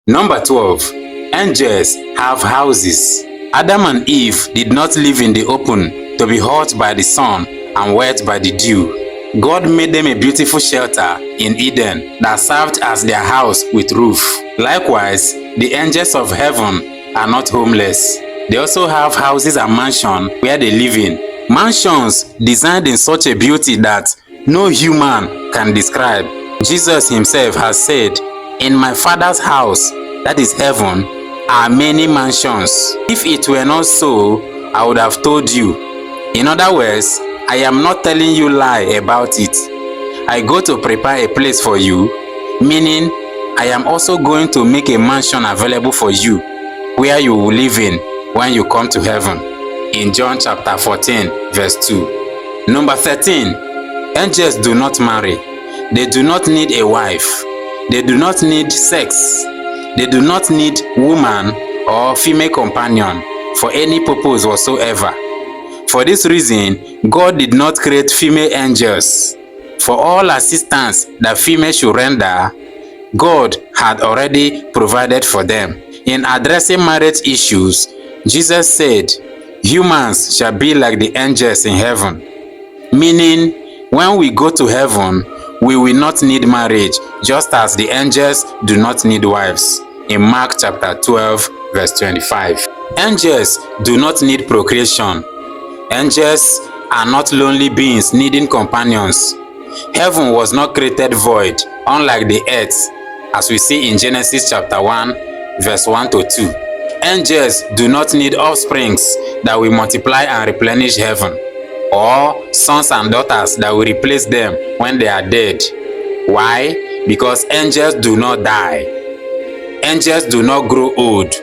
Number 12. Angels have houses. Adam and Eve did not live in the open to be hot by the sun and wet by the dew. God made them a beautiful shelter in Eden that served as their house with roof. Likewise, the angels of heaven are not homeless. They also have houses and mansions where they live in. Mansions designed in such a beauty that no human can describe. Jesus himself has said, "In my Father's house, that is heaven, are many mansions. If it were not so, I would have told you." In other words, I am not telling you lie about it. I go to prepare a place for you, meaning I am also going to make a mansion available for you, where you will live in when you come to heaven. In John chapter 14, verse 2. Number 13. Angels do not marry. They do not need a wife. They do not need sex. They do not need woman or female companion for any purpose whatsoever. For this reason, God did not create female angels. For all assistance that females should render, God had already provided for them. In addressing marriage issues, Jesus said, "Humans shall be like the angels in heaven." Meaning, when we go to heaven, we will not need marriage, just as the angels do not need wives. In Mark chapter 12, verse 25. Angels do not need procreation. Angels are not lonely beings needing companions. Heaven was not created void, unlike the earth, as we see in Genesis chapter 1, verse 1 to 2. Angels do not need offsprings that will multiply and replenish heaven, or sons and daughters that will replace them when they are dead. Why? Because angels do not die. Angels do not grow old.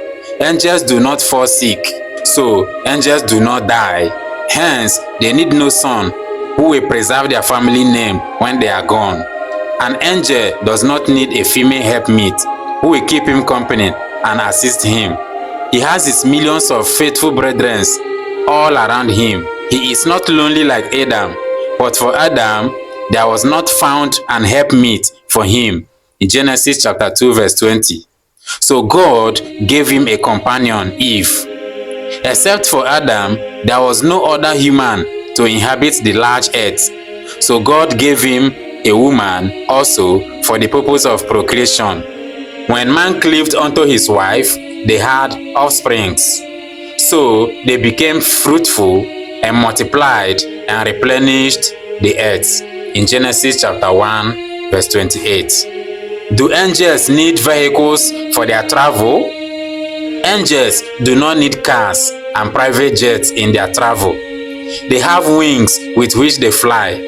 Angels do not fall sick. So, angels do not die. Hence, they need no son who will preserve their family name when they are gone. An angel does not need a female helpmeet who will keep him company and assist him. He has his millions of faithful brethren all around him. He is not lonely like Adam, but for Adam, there was not found an helpmeet for him. In Genesis chapter 2, verse 20. So God gave him a companion, Eve. Except for Adam, there was no other human to inhabit the large earth. So God gave him a woman also for the purpose of procreation. When man cleaved unto his wife, they had offsprings. So they became fruitful and multiplied and replenished the earth. In Genesis chapter 1, verse 28. Do angels need vehicles for their travel? Angels do not need cars and private jets in their travel. They have wings with which they fly.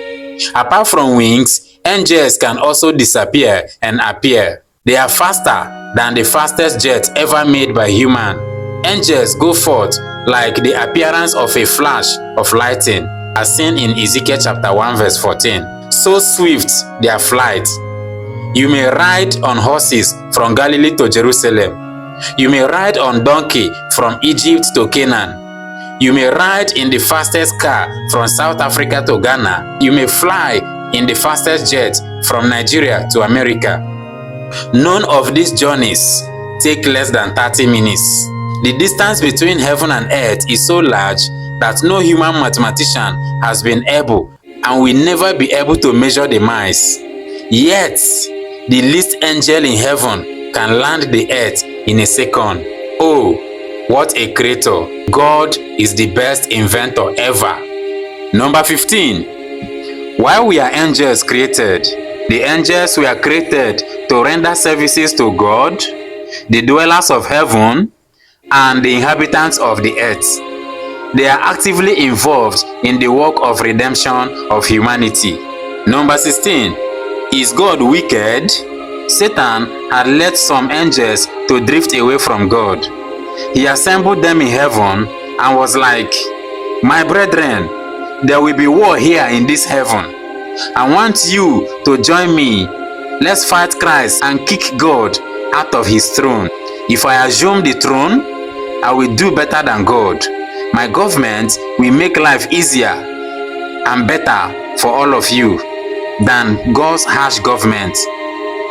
Apart from wings, angels can also disappear and appear. They are faster than the fastest jet ever made by human. Angels go forth like the appearance of a flash of lightning, as seen in Ezekiel chapter 1, verse 14. So swift their flight. You may ride on horses from Galilee to Jerusalem. You may ride on donkey from Egypt to Canaan. You may ride in the fastest car from South Africa to Ghana. You may fly in the fastest jet from Nigeria to America. None of these journeys take less than 30 minutes. The distance between heaven and earth is so large that no human mathematician has been able and will never be able to measure the miles. Yet, the least angel in heaven can land the earth in a second. Oh, what a creator. God is the best inventor ever. Number 15. Why were angels created? The angels were created to render services to God, the dwellers of heaven, and the inhabitants of the earth. They are actively involved in the work of redemption of humanity. Number 16. Is God wicked? Satan had led some angels to drift away from God. He assembled them in heaven and was like, "My brethren, there will be war here in this heaven. I want you to join me. Let's fight Christ and kick God out of his throne. If I assume the throne, I will do better than God. My government will make life easier and better for all of you than God's harsh government."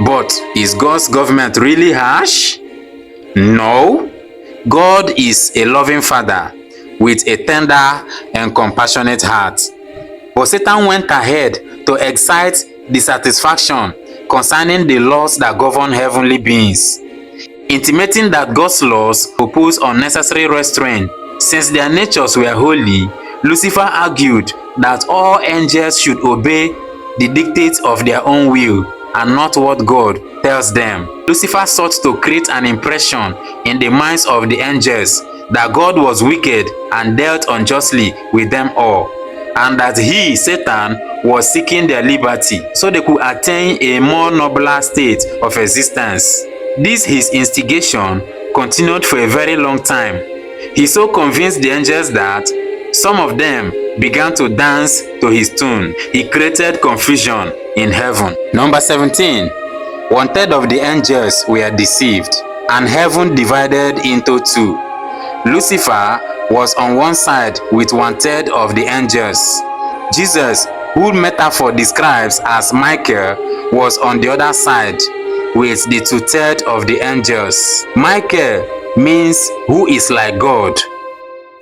But is God's government really harsh? No. God is a loving Father with a tender and compassionate heart. But Satan went ahead to excite dissatisfaction concerning the laws that govern heavenly beings, intimating that God's laws propose unnecessary restraint. Since their natures were holy, Lucifer argued that all angels should obey the dictates of their own will and not what God tells them. Lucifer sought to create an impression in the minds of the angels that God was wicked and dealt unjustly with them all, and that he, Satan, was seeking their liberty so they could attain a more nobler state of existence. This his instigation continued for a very long time. He so convinced the angels that some of them began to dance to his tune. He created confusion in heaven. Number 17. 1/3 of the angels were deceived, and heaven divided into two. Lucifer was on one side with 1/3 of the angels. Jesus, who metaphor describes as Michael, was on the other side with the 2/3 of the angels. Michael means who is like God.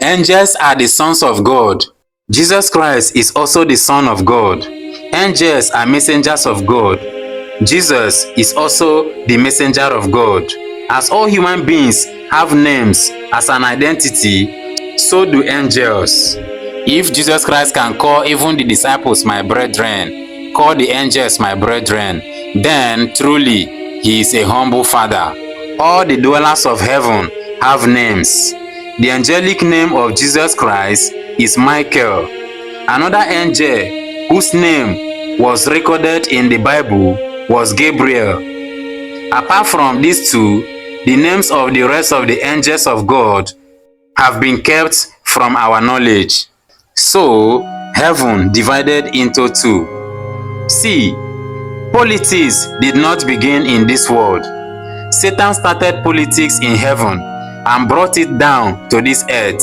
Angels are the sons of God. Jesus Christ is also the Son of God. Angels are messengers of God. Jesus is also the messenger of God. As all human beings have names as an identity, so do angels. If Jesus Christ can call even the disciples my brethren, call the angels my brethren, then truly he is a humble Father. All the dwellers of heaven have names. The angelic name of Jesus Christ is Michael. Another angel whose name was recorded in the Bible was Gabriel. Apart from these two, the names of the rest of the angels of God have been kept from our knowledge. So, heaven divided into two. See, politics did not begin in this world. Satan started politics in heaven and brought it down to this earth.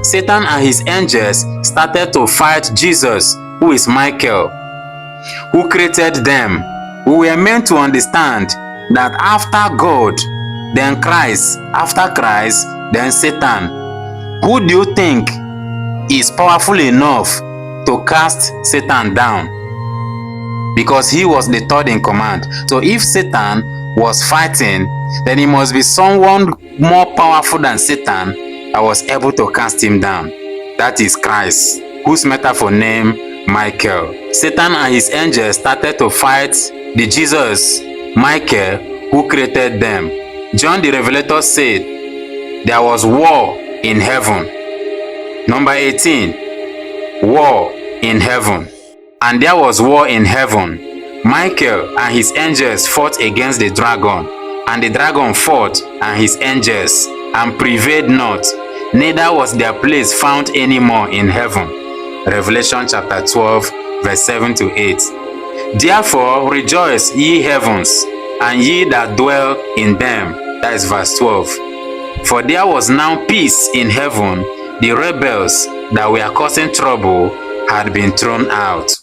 Satan and his angels started to fight Jesus, who is Michael, who created them. We were meant to understand that after God, then Christ, after Christ, then Satan. Who do you think is powerful enough to cast Satan down? Because he was the third in command. So if Satan was fighting, then he must be someone more powerful than Satan that was able to cast him down. That is Christ, whose metaphor name Michael. Satan and his angels started to fight the Jesus, Michael, who created them. John the Revelator said there was war in heaven. Number 18. War in heaven. And there was war in heaven. Michael and his angels fought against the dragon, and the dragon fought and his angels, and prevailed not, neither was their place found any more in heaven. Revelation chapter 12, verse 7 to 8. Therefore rejoice, ye heavens, and ye that dwell in them. That is verse 12. For there was now peace in heaven. The rebels that were causing trouble had been thrown out.